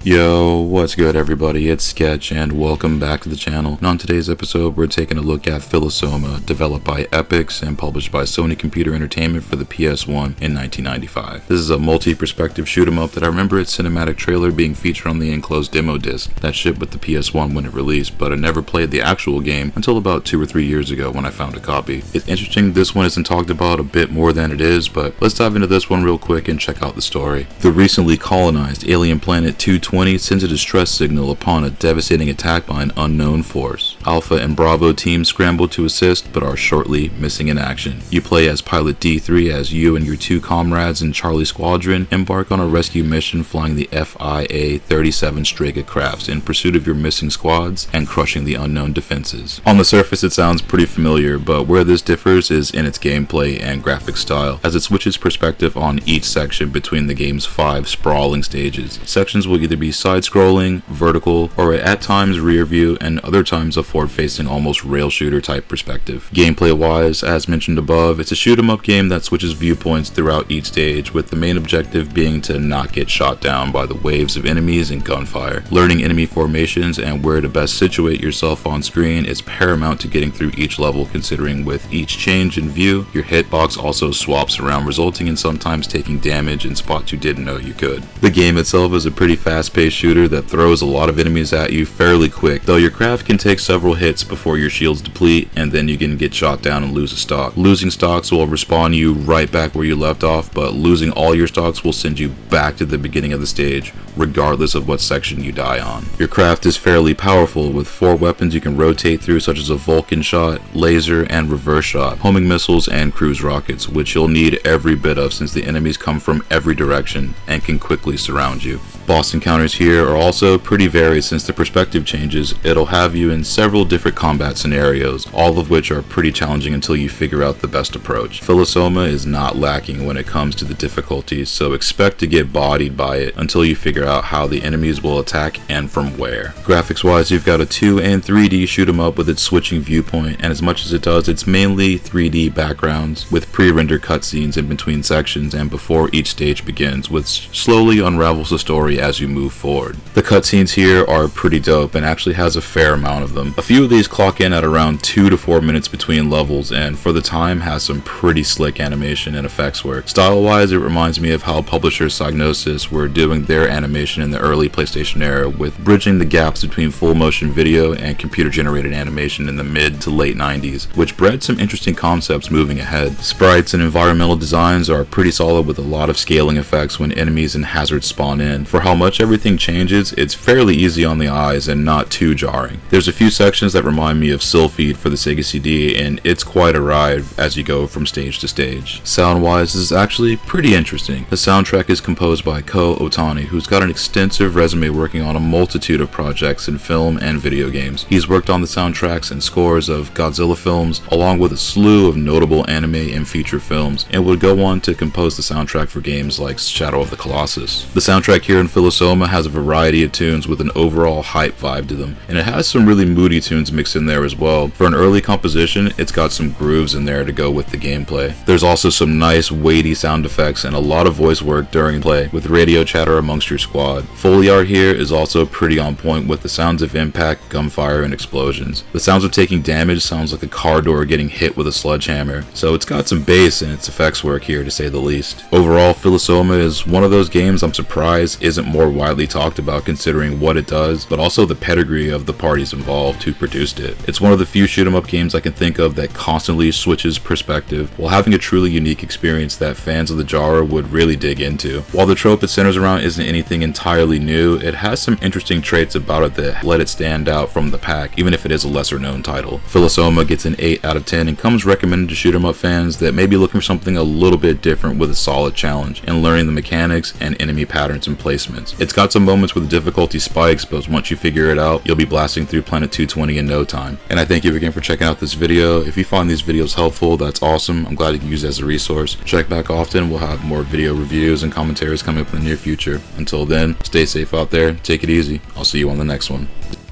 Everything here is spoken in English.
Yo, what's good everybody, it's Sketch and welcome back to the channel. And on today's episode we're taking a look at Philosoma, developed by Epix and published by Sony Computer Entertainment for the PS1 in 1995. This is a multi-perspective shoot 'em up that I remember its cinematic trailer being featured on the enclosed demo disc that shipped with the PS1 when it released, but I never played the actual game until about 2 or 3 years ago when I found a copy. It's interesting this one isn't talked about a bit more than it is, but let's dive into this one real quick and check out the story. The recently colonized alien planet 220 sends a distress signal upon a devastating attack by an unknown force. Alpha and Bravo teams scramble to assist but are shortly missing in action. You play as Pilot D3 as you and your two comrades in Charlie Squadron embark on a rescue mission flying the FIA-37 Strega crafts in pursuit of your missing squads and crushing the unknown defenses. On the surface it sounds pretty familiar, but where this differs is in its gameplay and graphic style, as it switches perspective on each section between the game's 5 sprawling stages. Sections will either be side-scrolling, vertical, or at times rear view, and other times a forward-facing almost rail shooter type perspective. Gameplay-wise, as mentioned above, it's a shoot-'em-up game that switches viewpoints throughout each stage, with the main objective being to not get shot down by the waves of enemies and gunfire. Learning enemy formations and where to best situate yourself on screen is paramount to getting through each level, considering with each change in view, your hitbox also swaps around, resulting in sometimes taking damage in spots you didn't know you could. The game itself is a pretty fast-paced shooter that throws a lot of enemies at you fairly quick, though your craft can take several hits before your shields deplete and then you can get shot down and lose a stock. Losing stocks will respawn you right back where you left off, but losing all your stocks will send you back to the beginning of the stage, regardless of what section you die on. Your craft is fairly powerful, with 4 weapons you can rotate through, such as a Vulcan shot, laser, and reverse shot, homing missiles, and cruise rockets, which you'll need every bit of since the enemies come from every direction and can quickly surround you. Boss encounters here are also pretty varied. Since the perspective changes, it'll have you in several different combat scenarios, all of which are pretty challenging until you figure out the best approach. Philosoma is not lacking when it comes to the difficulties, so expect to get bodied by it until you figure out how the enemies will attack and from where. Graphics wise, you've got a 2 and 3D shoot 'em up with its switching viewpoint, and as much as it does, it's mainly 3D backgrounds with pre-rendered cutscenes in between sections and before each stage begins, which slowly unravels the story as you move forward. The cutscenes here are pretty dope and actually has a fair amount of them. A few of these clock in at around 2 to 4 minutes between levels, and for the time has some pretty slick animation and effects work. Style wise, it reminds me of how publisher Psygnosis were doing their animation in the early PlayStation era, with bridging the gaps between full motion video and computer generated animation in the mid to late 90s, which bred some interesting concepts moving ahead. Sprites and environmental designs are pretty solid, with a lot of scaling effects when enemies and hazards spawn in. For how much everything changes, it's fairly easy on the eyes and not too jarring. There's a few sections that remind me of Sylphied for the Sega CD, and it's quite a ride as you go from stage to stage. Sound wise, this is actually pretty interesting. The soundtrack is composed by Ko Otani, who's got an extensive resume working on a multitude of projects in film and video games. He's worked on the soundtracks and scores of Godzilla films, along with a slew of notable anime and feature films, and would go on to compose the soundtrack for games like Shadow of the Colossus. The soundtrack here in Philosoma has a variety of tunes with an overall hype vibe to them, and it has some really moody tunes mixed in there as well. For an early composition, it's got some grooves in there to go with the gameplay. There's also some nice weighty sound effects and a lot of voice work during play, with radio chatter amongst your squad. Foley art here is also pretty on point, with the sounds of impact, gunfire, and explosions. The sounds of taking damage sounds like a car door getting hit with a sledgehammer, so it's got some bass in its effects work here to say the least. Overall, Philosoma is one of those games I'm surprised isn't more widely talked about, considering what it does, but also the pedigree of the parties involved who produced it. It's one of the few shoot 'em up games I can think of that constantly switches perspective while having a truly unique experience that fans of the genre would really dig into. While the trope it centers around isn't anything entirely new, it has some interesting traits about it that let it stand out from the pack, even if it is a lesser known title. Philosoma gets an 8 out of 10 and comes recommended to shoot 'em up fans that may be looking for something a little bit different with a solid challenge and learning the mechanics and enemy patterns and placements. It's got some moments where the difficulty spikes, but once you figure it out, you'll be blasting through Planet 220 in no time. And I thank you again for checking out this video. If you find these videos helpful, that's awesome. I'm glad you can use it as a resource. Check back often. We'll have more video reviews and commentaries coming up in the near future. Until then, stay safe out there. Take it easy. I'll see you on the next one.